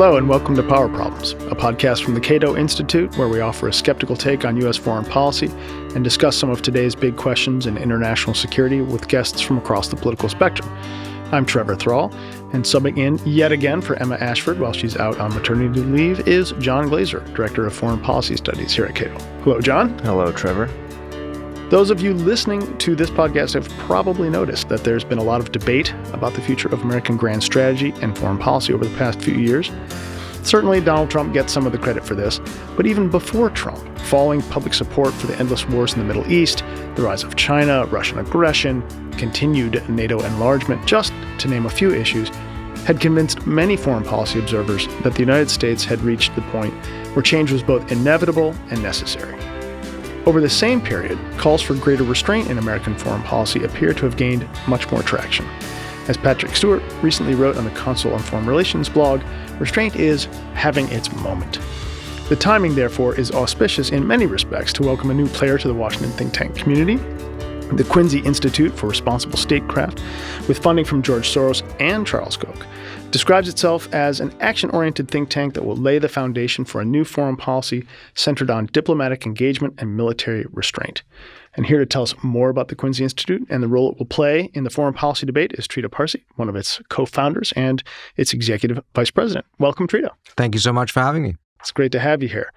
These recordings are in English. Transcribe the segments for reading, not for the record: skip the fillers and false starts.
Hello and welcome to Power Problems, a podcast from the Cato Institute where we offer a skeptical take on U.S. foreign policy and discuss some of today's big questions in international security with guests from across the political spectrum. I'm Trevor Thrall, and subbing in yet again for Emma Ashford while she's out on maternity leave is John Glaser, Director of Foreign Policy Studies here at Cato. Hello, John. Hello, Trevor. Those of you listening to this podcast have probably noticed that there's been a lot of debate about the future of American grand strategy and foreign policy over the past few years. Certainly, Donald Trump gets some of the credit for this, but even before Trump, following public support for the endless wars in the Middle East, the rise of China, Russian aggression, continued NATO enlargement, just to name a few issues, had convinced many foreign policy observers that the United States had reached the point where change was both inevitable and necessary. Over the same period, calls for greater restraint in American foreign policy appear to have gained much more traction. As Patrick Stewart recently wrote on the Council on Foreign Relations blog, restraint is having its moment. The timing, therefore, is auspicious in many respects to welcome a new player to the Washington think tank community. The Quincy Institute for Responsible Statecraft, with funding from George Soros and Charles Koch, describes itself as an action-oriented think tank that will lay the foundation for a new foreign policy centered on diplomatic engagement and military restraint. And here to tell us more about the Quincy Institute and the role it will play in the foreign policy debate is Trita Parsi, one of its co-founders and its executive vice president. Welcome, Trita. Thank you so much for having me. It's great to have you here.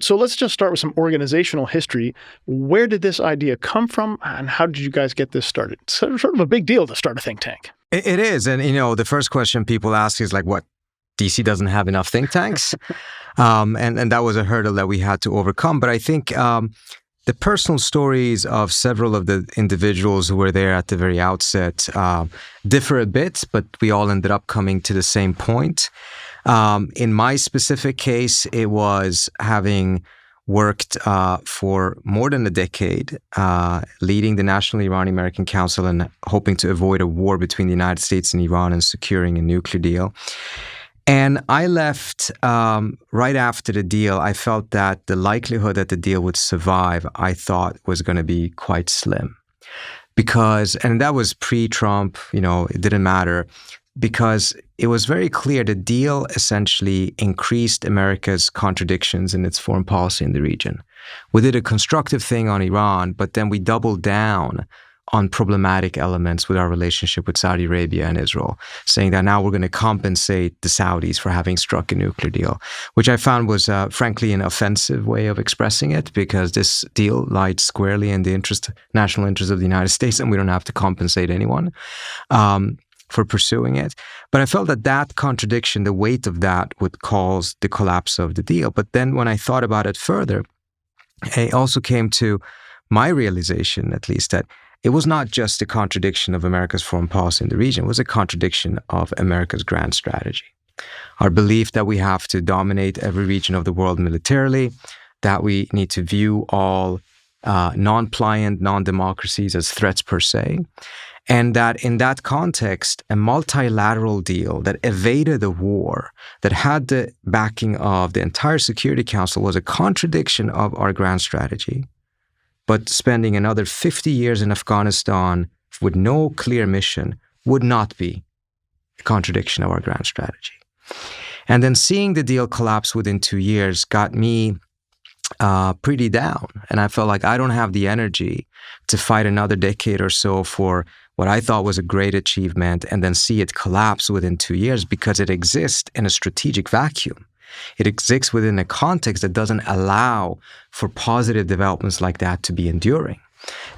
So let's just start with some organizational history. Where did this idea come from, and how did you guys get this started? It's sort of a big deal to start a think tank. It is. And, the first question people ask is like, what, D.C. doesn't have enough think tanks? And that was a hurdle that we had to overcome. But I think the personal stories of several of the individuals who were there at the very outset differ a bit, but we all ended up coming to the same point. In my specific case, it was having worked for more than a decade, leading the National Iranian-American Council and hoping to avoid a war between the United States and Iran and securing a nuclear deal. And I left right after the deal. I felt that the likelihood that the deal would survive, I thought, was going to be quite slim. And that was pre-Trump, it didn't matter. Because it was very clear the deal essentially increased America's contradictions in its foreign policy in the region. We did a constructive thing on Iran, but then we doubled down on problematic elements with our relationship with Saudi Arabia and Israel, saying that now we're going to compensate the Saudis for having struck a nuclear deal, which I found was, frankly, an offensive way of expressing it, because this deal lied squarely in the national interest of the United States, and we don't have to compensate anyone for pursuing it. But I felt that contradiction, the weight of that, would cause the collapse of the deal. But then when I thought about it further, I also came to my realization, at least, that it was not just a contradiction of America's foreign policy in the region, it was a contradiction of America's grand strategy. Our belief that we have to dominate every region of the world militarily, that we need to view all non-pliant, non-democracies as threats per se, and that in that context, a multilateral deal that evaded a war, that had the backing of the entire Security Council, was a contradiction of our grand strategy. But spending another 50 years in Afghanistan with no clear mission would not be a contradiction of our grand strategy. And then seeing the deal collapse within 2 years got me pretty down. And I felt like I don't have the energy to fight another decade or so for what I thought was a great achievement and then see it collapse within 2 years, because it exists in a strategic vacuum. It exists within a context that doesn't allow for positive developments like that to be enduring.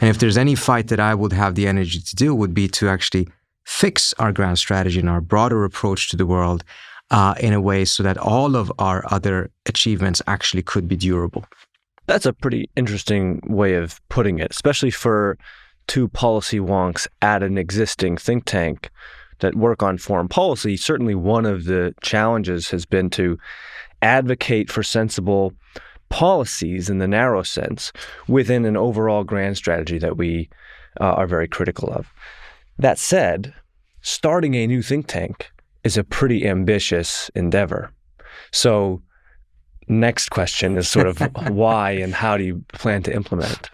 And if there's any fight that I would have the energy to do, would be to actually fix our grand strategy and our broader approach to the world in a way so that all of our other achievements actually could be durable. That's a pretty interesting way of putting it, especially for two policy wonks at an existing think tank that work on foreign policy. Certainly one of the challenges has been to advocate for sensible policies in the narrow sense within an overall grand strategy that we are very critical of. That said, starting a new think tank is a pretty ambitious endeavor. So next question is sort of why and how do you plan to implement it?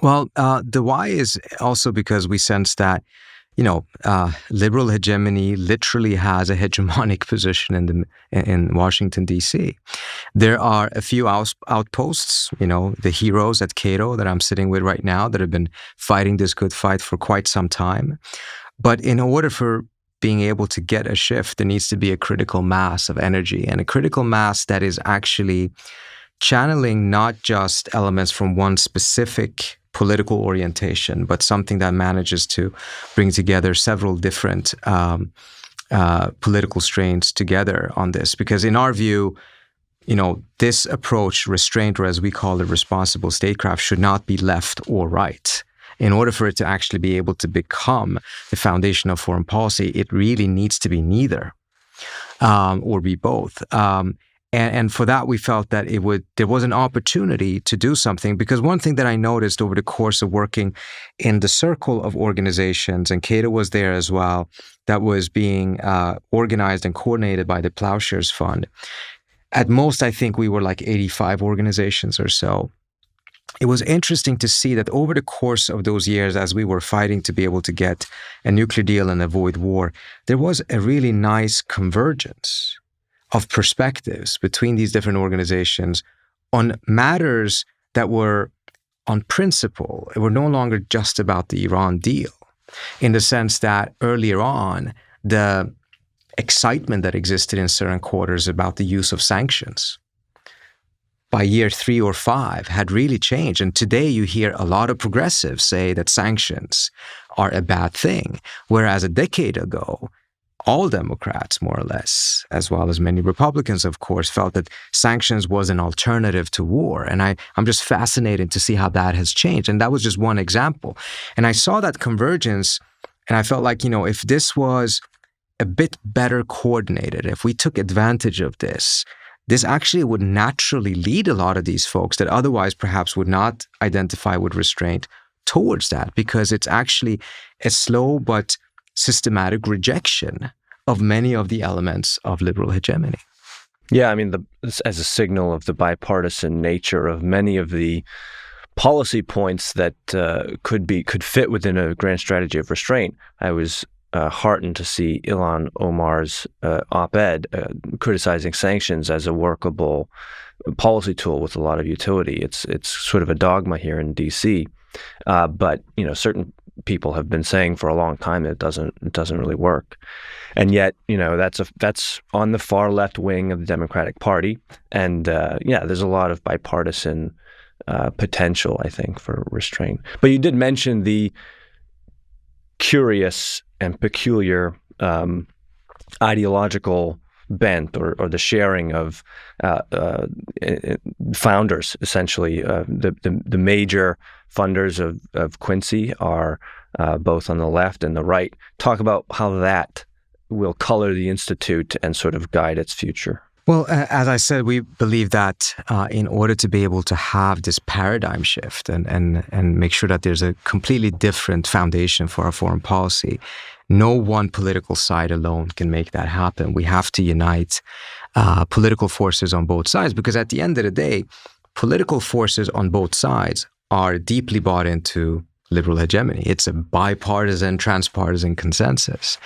Well, the why is also because we sense that liberal hegemony literally has a hegemonic position in Washington, D.C. There are a few outposts, the heroes at Cato that I'm sitting with right now that have been fighting this good fight for quite some time. But in order for being able to get a shift, there needs to be a critical mass of energy, and a critical mass that is actually channeling not just elements from one specific political orientation, but something that manages to bring together several different political strains together on this. Because in our view, this approach, restraint, or as we call it, responsible statecraft, should not be left or right. In order for it to actually be able to become the foundation of foreign policy, it really needs to be neither or be both. And for that, we felt that there was an opportunity to do something, because one thing that I noticed over the course of working in the circle of organizations, and Cato was there as well, that was being organized and coordinated by the Plowshares Fund. At most, I think we were like 85 organizations or so. It was interesting to see that over the course of those years, as we were fighting to be able to get a nuclear deal and avoid war, there was a really nice convergence of perspectives between these different organizations on matters that were on principle. It were no longer just about the Iran deal, in the sense that earlier on, the excitement that existed in certain quarters about the use of sanctions by year 3 or 5 had really changed. And today you hear a lot of progressives say that sanctions are a bad thing, whereas a decade ago, all Democrats, more or less, as well as many Republicans, of course, felt that sanctions was an alternative to war. And I'm just fascinated to see how that has changed. And that was just one example. And I saw that convergence, and I felt like, if this was a bit better coordinated, if we took advantage of this actually would naturally lead a lot of these folks that otherwise perhaps would not identify with restraint towards that, because it's actually a slow but systematic rejection of many of the elements of liberal hegemony. Yeah, I mean, as a signal of the bipartisan nature of many of the policy points that could fit within a grand strategy of restraint, I was heartened to see Ilhan Omar's op-ed criticizing sanctions as a workable policy tool with a lot of utility. It's sort of a dogma here in D.C., but certain people have been saying for a long time that it doesn't really work, and yet that's on the far left wing of the Democratic Party, and there's a lot of bipartisan potential, I think, for restraint. But you did mention the curious and peculiar ideological bent or the sharing of founders. Essentially, the major funders of Quincy are both on the left and the right. Talk about how that will color the Institute and sort of guide its future. Well, as I said, we believe that in order to be able to have this paradigm shift and make sure that there's a completely different foundation for our foreign policy, no one political side alone can make that happen. We have to unite political forces on both sides, because at the end of the day, political forces on both sides are deeply bought into liberal hegemony. It's a bipartisan, transpartisan consensus.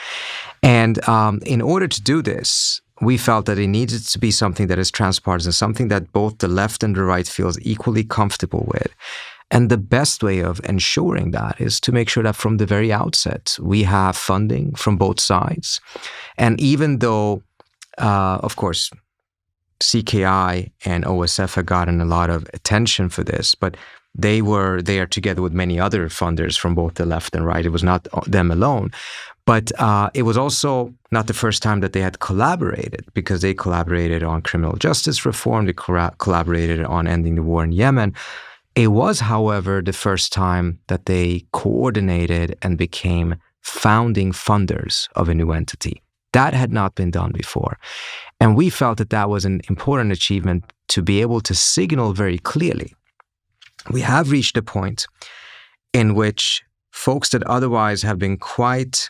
And in order to do this, we felt that it needed to be something that is transpartisan, something that both the left and the right feels equally comfortable with. And the best way of ensuring that is to make sure that from the very outset, we have funding from both sides. And even though, of course, CKI and OSF have gotten a lot of attention for this, but they were there together with many other funders from both the left and right. It was not them alone. But it was also not the first time that they had collaborated, because they collaborated on criminal justice reform, they collaborated on ending the war in Yemen. It was, however, the first time that they coordinated and became founding funders of a new entity. That had not been done before. And we felt that that was an important achievement to be able to signal very clearly. We have reached a point in which folks that otherwise have been quite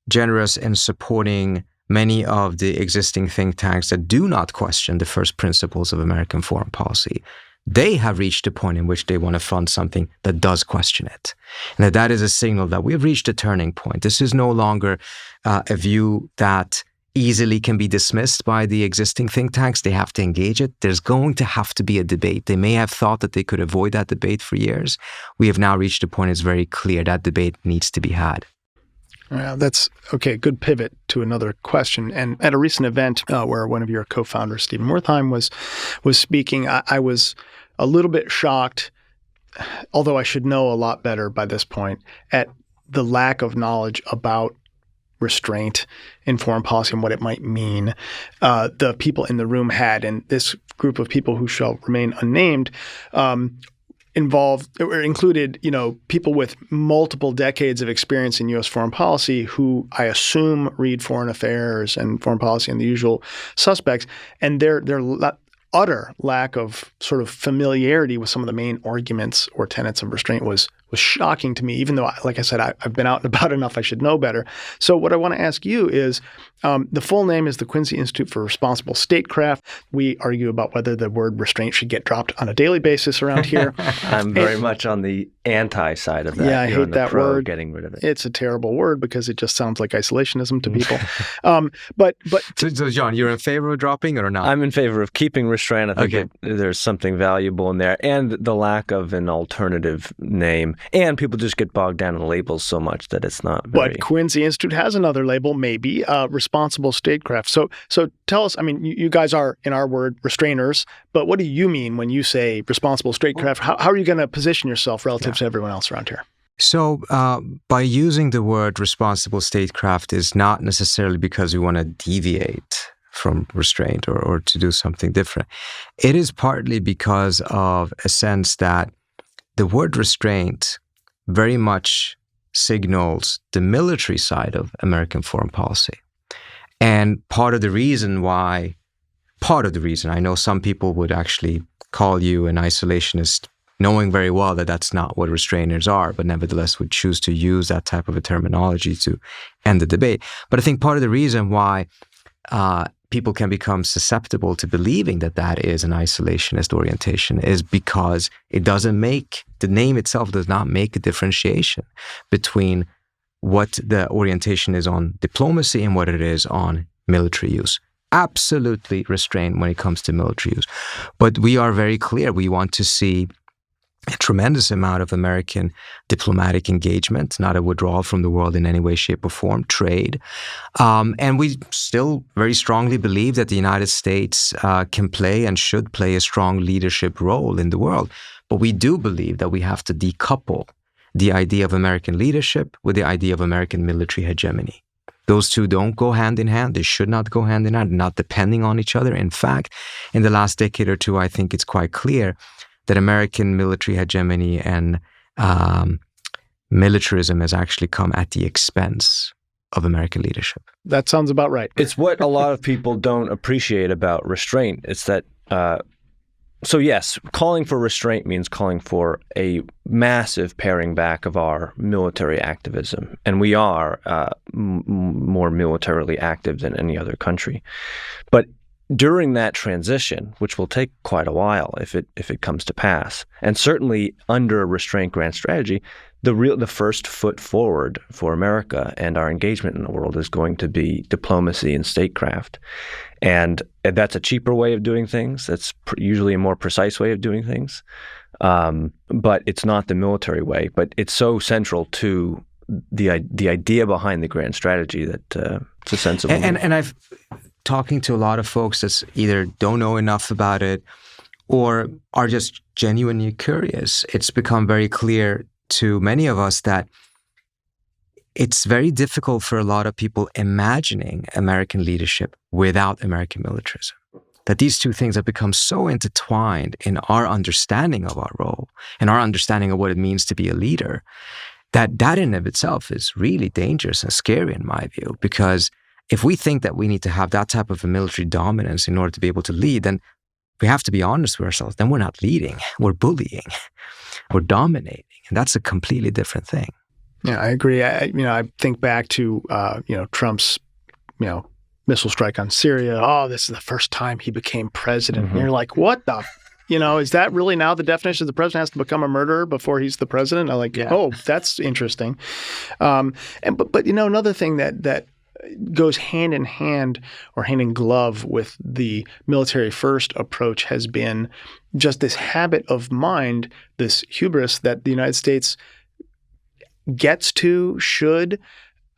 generous in supporting many of the existing think tanks that do not question the first principles of American foreign policy, they have reached a point in which they want to fund something that does question it. And that is a signal that we've reached a turning point. This is no longer a view that easily can be dismissed by the existing think tanks. They have to engage it. There's going to have to be a debate. They may have thought that they could avoid that debate for years. We have now reached a point it's very clear that debate needs to be had. That's okay. Good pivot to another question. And at a recent event where one of your co-founders, Stephen Wertheim, was speaking, I was a little bit shocked, although I should know a lot better by this point, at the lack of knowledge about restraint in foreign policy and what it might mean. The people in the room had, and this group of people who shall remain unnamed, included, people with multiple decades of experience in U.S. foreign policy who I assume read foreign affairs and foreign policy and the usual suspects, and their utter lack of sort of familiarity with some of the main arguments or tenets of restraint was shocking to me, even though, like I said, I've been out and about enough, I should know better. So what I want to ask you is, the full name is the Quincy Institute for Responsible Statecraft. We argue about whether the word restraint should get dropped on a daily basis around here. I'm very much on the anti side of that. Yeah, I hate that word. Getting rid of it. It's a terrible word because it just sounds like isolationism to people. So John, you're in favor of dropping it or not? I'm in favor of keeping restraint. I think there's something valuable in there, and the lack of an alternative name. And people just get bogged down in labels so much that it's not very... But Quincy Institute has another label, maybe, Responsible Statecraft. So tell us, you guys are, in our word, restrainers, but what do you mean when you say Responsible Statecraft? How are you going to position yourself relative to everyone else around here? So by using the word responsible statecraft is not necessarily because we want to deviate from restraint or to do something different. It is partly because of a sense that the word restraint very much signals the military side of American foreign policy. And part of the reason, I know some people would actually call you an isolationist, knowing very well that that's not what restrainers are, but nevertheless would choose to use that type of a terminology to end the debate. But I think part of the reason why people can become susceptible to believing that that is an isolationist orientation is because the name itself does not make a differentiation between what the orientation is on diplomacy and what it is on military use. Absolutely restrained when it comes to military use. But we are very clear. We want to see a tremendous amount of American diplomatic engagement, not a withdrawal from the world in any way, shape, or form, trade. And we still very strongly believe that the United States can play and should play a strong leadership role in the world. But we do believe that we have to decouple the idea of American leadership with the idea of American military hegemony. Those two don't go hand in hand. They should not go hand in hand, not depending on each other. In fact, in the last decade or two, I think it's quite clear that American military hegemony and militarism has actually come at the expense of American leadership. That sounds about right. It's what a lot of people don't appreciate about restraint. It's that, so yes, calling for restraint means calling for a massive paring back of our military activism. And we are more militarily active than any other country. But during that transition, which will take quite a while if it comes to pass, and certainly under a restraint grant strategy, the first foot forward for America and our engagement in the world is going to be diplomacy and statecraft. And that's a cheaper way of doing things. That's usually a more precise way of doing things. But it's not the military way. But it's so central to the idea behind the grand strategy that it's a sensible and I've talking to a lot of folks that either don't know enough about it or are just genuinely curious. It's become very clear to many of us that it's very difficult for a lot of people imagining American leadership without American militarism. That these two things have become so intertwined in our understanding of our role and our understanding of what it means to be a leader, that in of itself is really dangerous and scary in my view, because if we think that we need to have that type of a military dominance in order to be able to lead, then we have to be honest with ourselves. Then we're not leading, we're bullying, we're dominating. And that's a completely different thing. Yeah, I agree. I think back to, Trump's, missile strike on Syria. Oh, this is the first time he became president. And you're like, what the Is that really now the definition? The president has to become a murderer before he's the president? I'm like, oh, that's interesting. But another thing that goes hand in hand or hand in glove with the military first approach has been just this habit of mind, this hubris that the United States gets to, should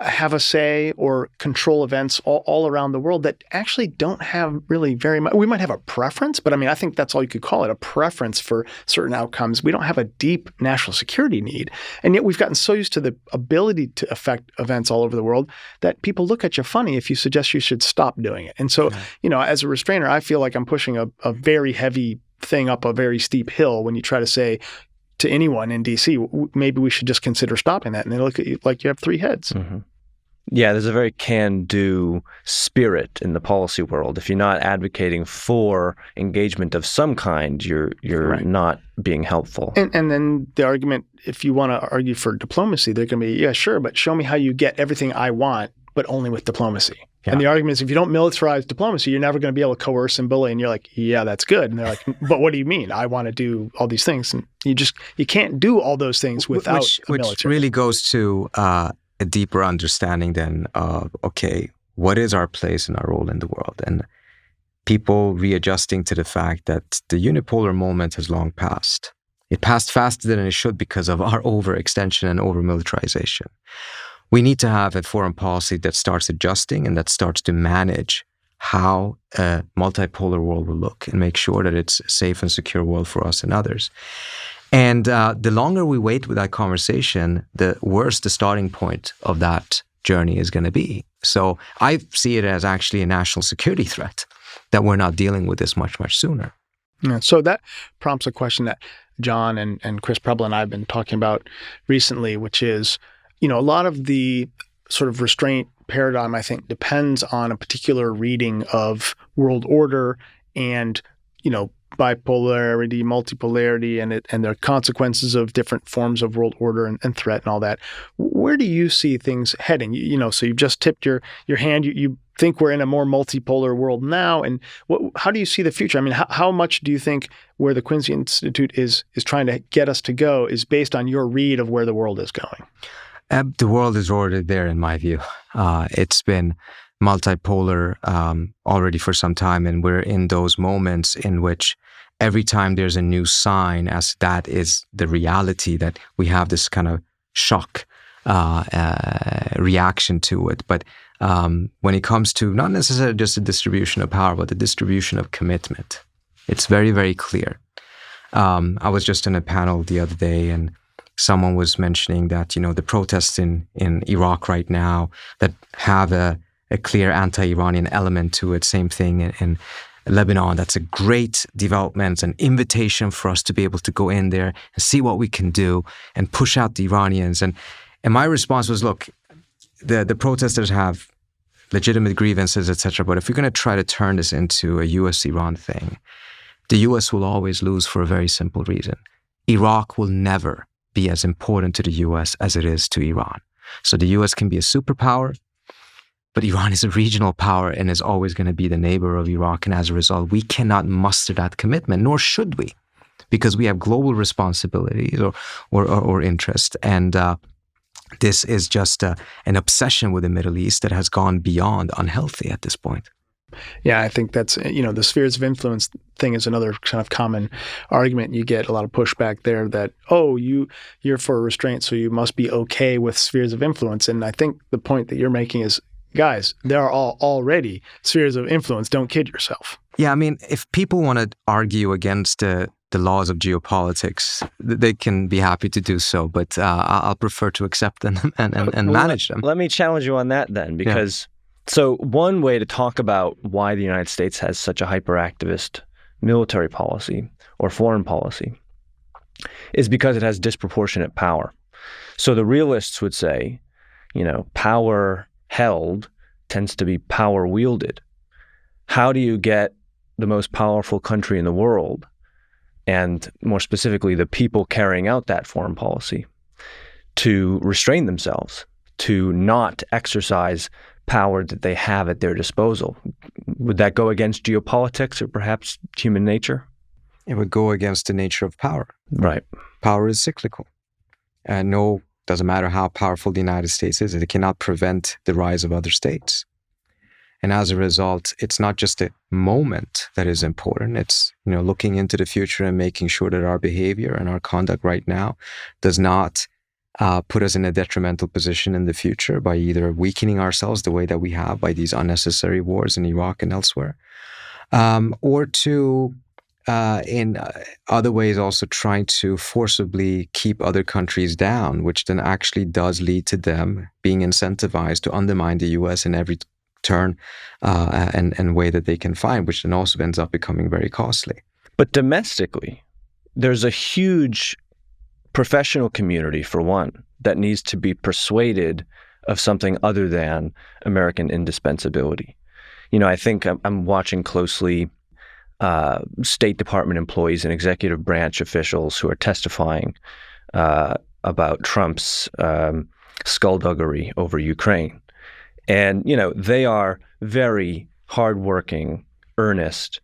have a say or control events all around the world that actually don't have really very much. We might have a preference, but I think that's all you could call it, a preference for certain outcomes. We don't have a deep national security need. And yet we've gotten so used to the ability to affect events all over the world that people look at you funny if you suggest you should stop doing it. And so, as a restrainer, I feel like I'm pushing a very heavy thing up a very steep hill when you try to say to anyone in D.C., maybe we should just consider stopping that. And they look at you like you have three heads. Mm-hmm. Yeah, there's a very can-do spirit in the policy world. If you're not advocating for engagement of some kind, you're right. Not being helpful. And then the argument, if you want to argue for diplomacy, they're going to be, yeah, sure, but show me how you get everything I want, but only with diplomacy. Yeah. And the argument is if you don't militarize diplomacy, you're never going to be able to coerce and bully. And you're like, yeah, that's good. And they're like, but what do you mean? I want to do all these things. And you can't do all those things without a military. Which really goes to a deeper understanding then of, okay, what is our place and our role in the world? And people readjusting to the fact that the unipolar moment has long passed. It passed faster than it should because of our overextension and over-militarization. We need to have a foreign policy that starts adjusting and that starts to manage how a multipolar world will look and make sure that it's a safe and secure world for us and others. And the longer we wait with that conversation, the worse the starting point of that journey is going to be. So I see it as actually a national security threat that we're not dealing with this much, much sooner. Yeah, so that prompts a question that John and Chris Preble and I have been talking about recently, which is, a lot of the sort of restraint paradigm, I think, depends on a particular reading of world order and, bipolarity, multipolarity, and their consequences of different forms of world order and threat and all that. Where do you see things heading? So you've just tipped your hand. You think we're in a more multipolar world now, and how do you see the future? How much do you think where the Quincy Institute is trying to get us to go is based on your read of where the world is going? The world is already there, in my view. It's been multipolar already for some time, and we're in those moments in which every time there's a new sign as that is the reality, that we have this kind of shock reaction to it. But when it comes to not necessarily just the distribution of power, but the distribution of commitment, it's very, very clear. I was just in a panel the other day, and someone was mentioning that, the protests in Iraq right now that have a clear anti-Iranian element to it. Same thing in Lebanon. That's a great development. It's an invitation for us to be able to go in there and see what we can do and push out the Iranians. And my response was, look, the protesters have legitimate grievances, etc. But if we're going to try to turn this into a U.S.-Iran thing, the U.S. will always lose for a very simple reason. Iraq will never be as important to the U.S. as it is to Iran. So the U.S. can be a superpower, but Iran is a regional power and is always going to be the neighbor of Iraq. And as a result, we cannot muster that commitment, nor should we, because we have global responsibilities or interest. And this is just an obsession with the Middle East that has gone beyond unhealthy at this point. Yeah, I think that's, the spheres of influence thing is another kind of common argument. You get a lot of pushback there that, you're for restraint, so you must be okay with spheres of influence. And I think the point that you're making is, guys, there are already spheres of influence. Don't kid yourself. Yeah, if people want to argue against the laws of geopolitics, they can be happy to do so, but I'll prefer to accept them and manage them. Let me challenge you on that then, because so one way to talk about why the United States has such a hyperactivist military policy or foreign policy is because it has disproportionate power. So the realists would say, power held tends to be power wielded. How do you get the most powerful country in the world, and more specifically, the people carrying out that foreign policy, to restrain themselves, to not exercise power that they have at their disposal? Would that go against geopolitics or perhaps human nature? it would go against the nature of power. Right. Power is cyclical. And doesn't matter how powerful the United States is, it cannot prevent the rise of other states. And as a result, it's not just a moment that is important. It's, looking into the future and making sure that our behavior and our conduct right now does not put us in a detrimental position in the future by either weakening ourselves the way that we have by these unnecessary wars in Iraq and elsewhere, or to, in other ways, also trying to forcibly keep other countries down, which then actually does lead to them being incentivized to undermine the U.S. in every turn and way that they can find, which then also ends up becoming very costly. But domestically, there's a huge professional community, for one, that needs to be persuaded of something other than American indispensability. I think I'm watching closely State Department employees and executive branch officials who are testifying about Trump's skullduggery over Ukraine. And, they are very hardworking, earnest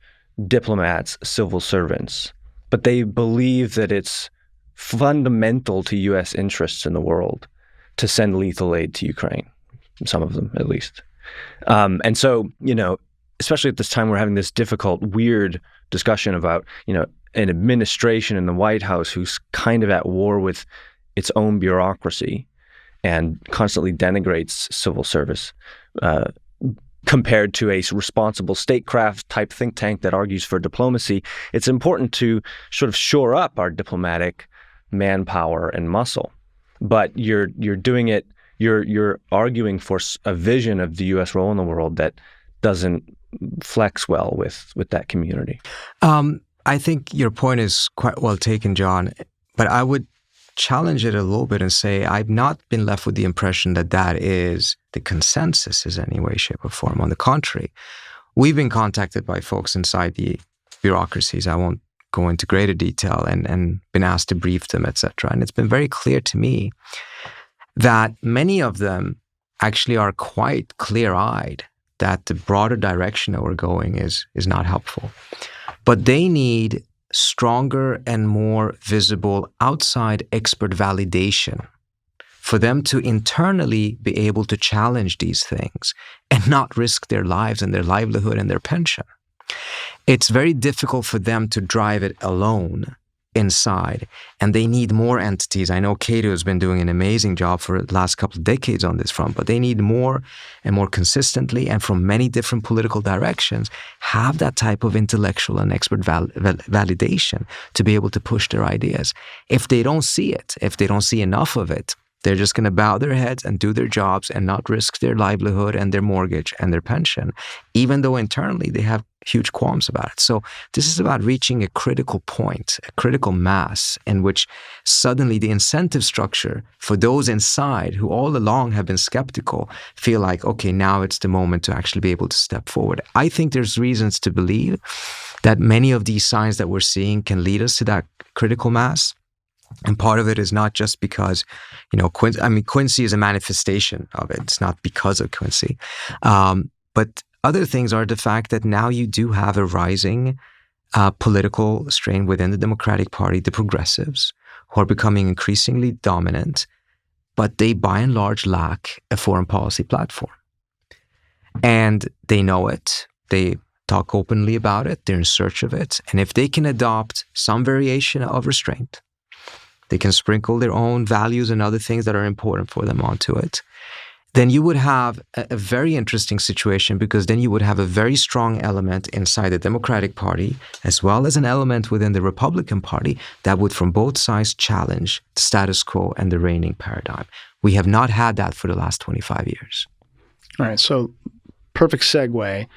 diplomats, civil servants, but they believe that it's fundamental to U.S. interests in the world to send lethal aid to Ukraine, some of them at least. And so, especially at this time, we're having this difficult, weird discussion about, an administration in the White House who's kind of at war with its own bureaucracy and constantly denigrates civil service, compared to a responsible statecraft type think tank that argues for diplomacy. It's important to sort of shore up our diplomatic manpower and muscle. But you're doing it, you're arguing for a vision of the U.S. role in the world that doesn't flex well with that community. I think your point is quite well taken, John, but I would challenge it a little bit and say I've not been left with the impression that is the consensus in any way, shape, or form. On the contrary, we've been contacted by folks inside the bureaucracies. I won't go into greater detail and been asked to brief them, etc. And it's been very clear to me that many of them actually are quite clear-eyed that the broader direction that we're going is not helpful. But they need stronger and more visible outside expert validation for them to internally be able to challenge these things and not risk their lives and their livelihood and their pension. It's very difficult for them to drive it alone inside, and they need more entities. I know Cato has been doing an amazing job for the last couple of decades on this front, but they need more and more consistently and from many different political directions have that type of intellectual and expert validation to be able to push their ideas. If they don't see it, if they don't see enough of it, they're just going to bow their heads and do their jobs and not risk their livelihood and their mortgage and their pension, even though internally they have huge qualms about it. So this is about reaching a critical point, a critical mass in which suddenly the incentive structure for those inside who all along have been skeptical feel like, okay, now it's the moment to actually be able to step forward. I think there's reasons to believe that many of these signs that we're seeing can lead us to that critical mass. And part of it is not just because, Quincy is a manifestation of it. It's not because of Quincy. But other things are the fact that now you do have a rising political strain within the Democratic Party, the progressives, who are becoming increasingly dominant, but they by and large lack a foreign policy platform. And they know it. They talk openly about it. They're in search of it. And if they can adopt some variation of restraint, they can sprinkle their own values and other things that are important for them onto it, then you would have a very interesting situation, because then you would have a very strong element inside the Democratic Party as well as an element within the Republican Party that would from both sides challenge the status quo and the reigning paradigm. We have not had that for the last 25 years. All right, so perfect segue.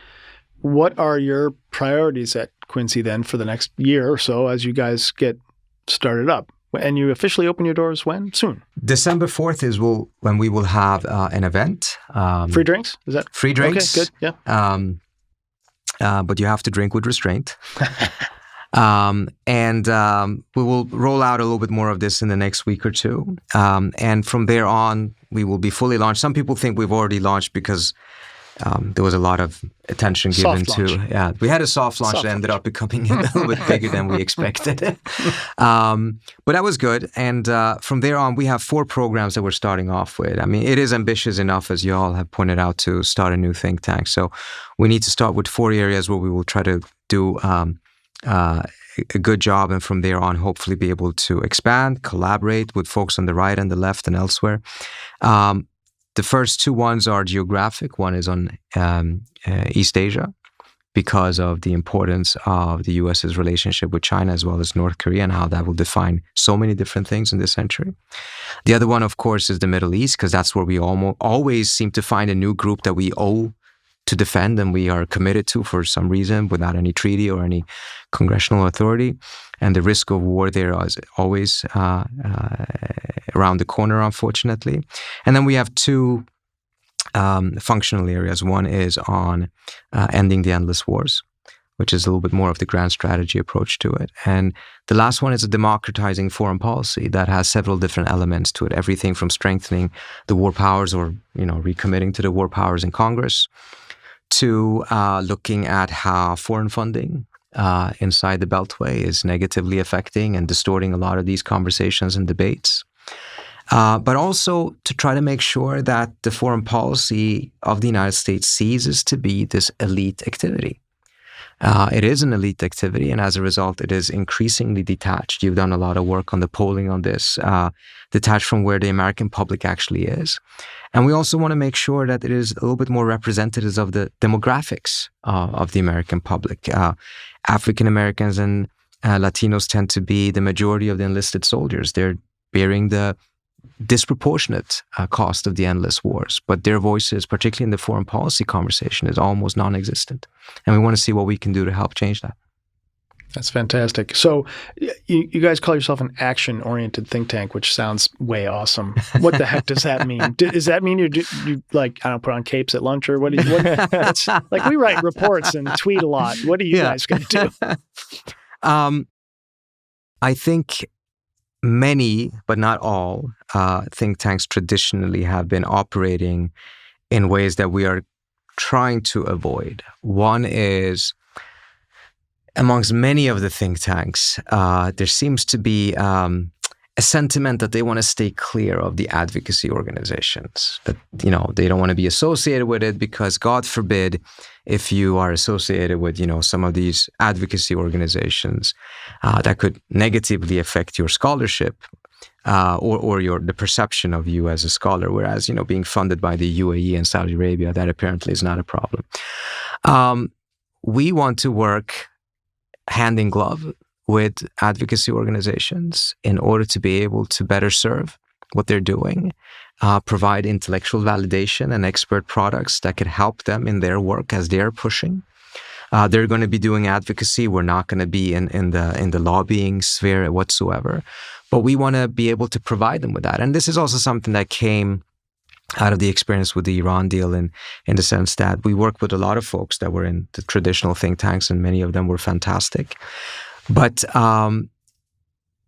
What are your priorities at Quincy then for the next year or so as you guys get started up? And you officially open your doors when? Soon. December 4th is when we will have an event. Free drinks? Is that? Free drinks. Okay, good. Yeah. But you have to drink with restraint. And we will roll out a little bit more of this in the next week or two. And from there on, we will be fully launched. Some people think we've already launched because there was a lot of attention given Soft launch. to. Yeah, we had a soft launch that ended up becoming a little bit bigger than we expected. But that was good. And from there on, we have 4 programs that we're starting off with. I mean, it is ambitious enough, as you all have pointed out, to start a new think tank. So we need to start with 4 areas where we will try to do a good job, and from there on, hopefully be able to expand, collaborate with folks on the right and the left and elsewhere. The first 2 ones are geographic. One is on East Asia, because of the importance of the U.S.'s relationship with China as well as North Korea, and how that will define so many different things in this century. The other one, of course, is the Middle East, because that's where we always seem to find a new group that we owe to defend and we are committed to for some reason without any treaty or any congressional authority. And the risk of war there is always around the corner, unfortunately. And then we have 2 functional areas. One is on ending the endless wars, which is a little bit more of the grand strategy approach to it. And the last one is a democratizing foreign policy that has several different elements to it. Everything from strengthening the war powers or, recommitting to the war powers in Congress, to looking at how foreign funding inside the Beltway is negatively affecting and distorting a lot of these conversations and debates. But also to try to make sure that the foreign policy of the United States ceases to be this elite activity. It is an elite activity, and as a result, it is increasingly detached. You've done a lot of work on the polling on this, detached from where the American public actually is. And we also want to make sure that it is a little bit more representative of the demographics of the American public. African Americans and Latinos tend to be the majority of the enlisted soldiers. They're bearing the disproportionate cost of the endless wars, but their voices, particularly in the foreign policy conversation, is almost non-existent. And we want to see what we can do to help change that. That's fantastic. So you guys call yourself an action-oriented think tank, which sounds way awesome. What the heck does that mean? Does that mean you like, I don't put on capes at lunch, or what? It's like we write reports and tweet a lot. What are you guys going to do? I think many, but not all, think tanks traditionally have been operating in ways that we are trying to avoid. One is, amongst many of the think tanks, there seems to be a sentiment that they want to stay clear of the advocacy organizations, that, they don't want to be associated with it because, God forbid, if you are associated with, some of these advocacy organizations, that could negatively affect your scholarship or the perception of you as a scholar. Whereas, being funded by the UAE and Saudi Arabia, that apparently is not a problem. We want to work hand in glove with advocacy organizations in order to be able to better serve what they're doing, provide intellectual validation and expert products that could help them in their work as they're pushing. They're going to be doing advocacy. We're not going to be in the lobbying sphere whatsoever, but we want to be able to provide them with that. And this is also something that came out of the experience with the Iran deal, in the sense that we worked with a lot of folks that were in the traditional think tanks, and many of them were fantastic. But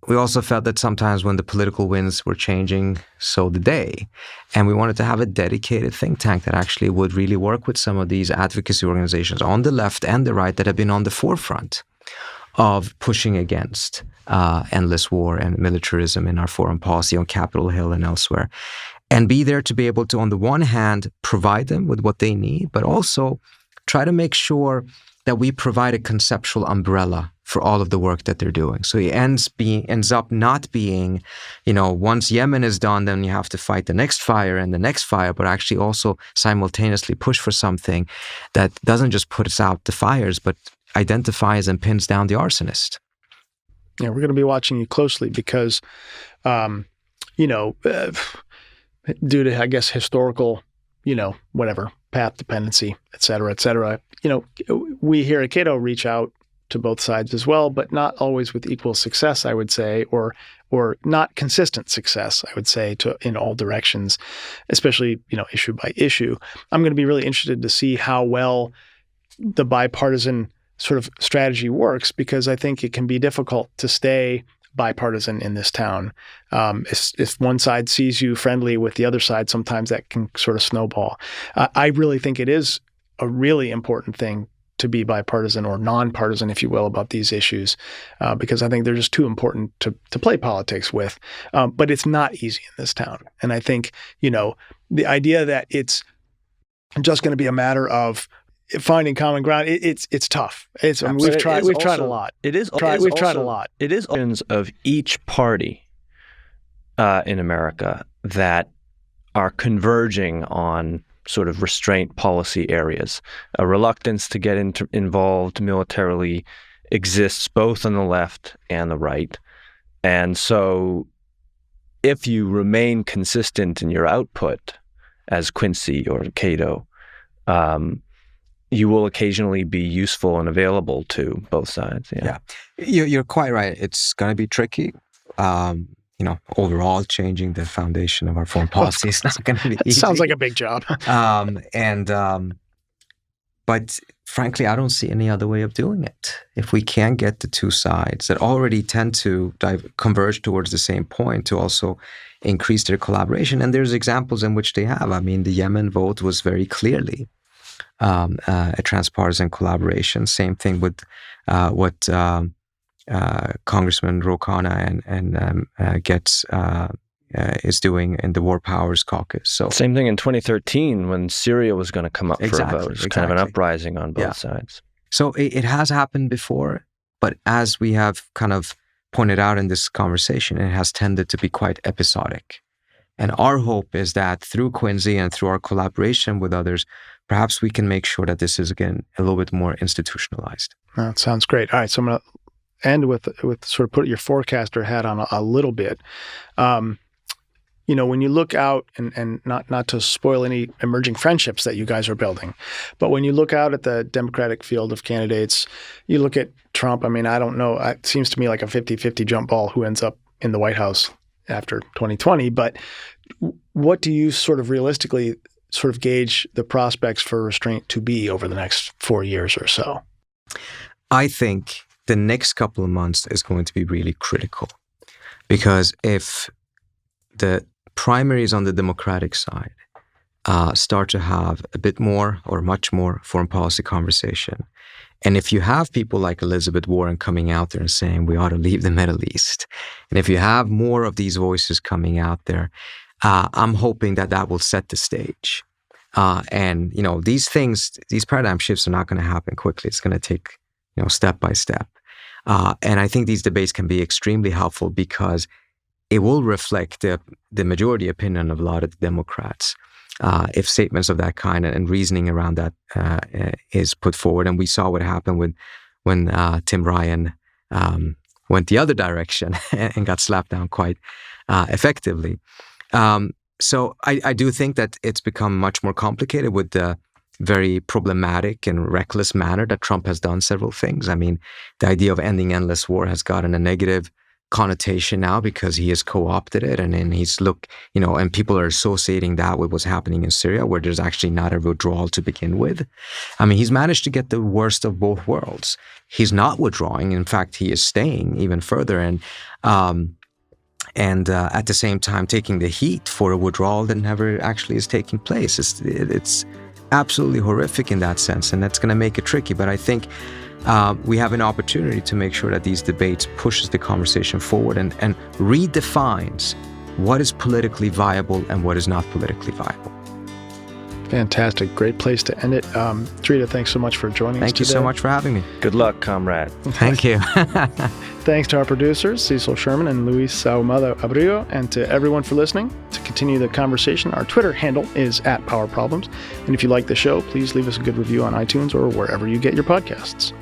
we also felt that sometimes when the political winds were changing, so did they. And we wanted to have a dedicated think tank that actually would really work with some of these advocacy organizations on the left and the right that have been on the forefront of pushing against endless war and militarism in our foreign policy on Capitol Hill and elsewhere. And be there to be able to, on the one hand, provide them with what they need, but also try to make sure that we provide a conceptual umbrella for all of the work that they're doing. So it ends up not being, once Yemen is done, then you have to fight the next fire and the next fire, but actually also simultaneously push for something that doesn't just put us out the fires, but identifies and pins down the arsonist. Yeah, we're going to be watching you closely because, due to, I guess, historical, path dependency, et cetera, we here at Cato reach out to both sides as well, but not always with equal success, I would say, or not consistent success, I would say, in all directions, especially, issue by issue. I'm going to be really interested to see how well the bipartisan sort of strategy works, because I think it can be difficult to stay bipartisan in this town. If one side sees you friendly with the other side, sometimes that can sort of snowball. I really think it is a really important thing to be bipartisan or nonpartisan, if you will, about these issues, because I think they're just too important to play politics with. But it's not easy in this town. And I think, the idea that it's just going to be a matter of finding common ground, it's tough. We've tried a lot. We've tried a lot. It is options of each party in America that are converging on sort of restraint policy areas. A reluctance to get involved militarily exists both on the left and the right. And so if you remain consistent in your output as Quincy or Cato, you will occasionally be useful and available to both sides. Yeah. You're quite right. It's going to be tricky. Overall, changing the foundation of our foreign policy is not going to be easy. Sounds like a big job. But frankly, I don't see any other way of doing it. If we can get the two sides that already tend to converge towards the same point to also increase their collaboration, and there's examples in which they have. I mean, the Yemen vote was very clearly a transpartisan collaboration. Same thing with what Congressman Ro Khanna and Getz is doing in the War Powers Caucus. So same thing in 2013 when Syria was going to come up for a vote. It was kind of an uprising on both sides. So it has happened before, but as we have kind of pointed out in this conversation, it has tended to be quite episodic. And our hope is that through Quincy and through our collaboration with others, perhaps we can make sure that this is, again, a little bit more institutionalized. That sounds great. All right, so I'm going to end with sort of put your forecaster hat on a little bit. When you look out, and not to spoil any emerging friendships that you guys are building, but when you look out at the Democratic field of candidates, you look at Trump. I mean, I don't know. It seems to me like a 50-50 jump ball who ends up in the White House after 2020. But what do you sort of realistically sort of gauge the prospects for Restraint to be over the next 4 years or so? I think the next couple of months is going to be really critical, because if the primaries on the Democratic side start to have a bit more or much more foreign policy conversation, and if you have people like Elizabeth Warren coming out there and saying we ought to leave the Middle East, and if you have more of these voices coming out there, I'm hoping that will set the stage. And these paradigm shifts are not going to happen quickly. It's going to take step by step. And I think these debates can be extremely helpful because it will reflect the majority opinion of a lot of the Democrats if statements of that kind and reasoning around that is put forward. And we saw what happened when Tim Ryan went the other direction and got slapped down quite effectively. So I do think that it's become much more complicated with the very problematic and reckless manner that Trump has done several things. I mean, the idea of ending endless war has gotten a negative connotation now because he has co-opted it, and then and people are associating that with what's happening in Syria, where there's actually not a withdrawal to begin with. I mean, he's managed to get the worst of both worlds. He's not withdrawing. In fact, he is staying even further, and at the same time taking the heat for a withdrawal that never actually is taking place. It's absolutely horrific in that sense, and that's going to make it tricky. But I think we have an opportunity to make sure that these debates pushes the conversation forward and redefines what is politically viable and what is not politically viable. Fantastic. Great place to end it. Trita, thanks so much for joining us today. Thank you so much for having me. Good luck, comrade. Thank you. Thanks to our producers, Cecil Sherman and Luis Saumado Abreu, and to everyone for listening. To continue the conversation, our Twitter handle is @PowerProblems. And if you like the show, please leave us a good review on iTunes or wherever you get your podcasts.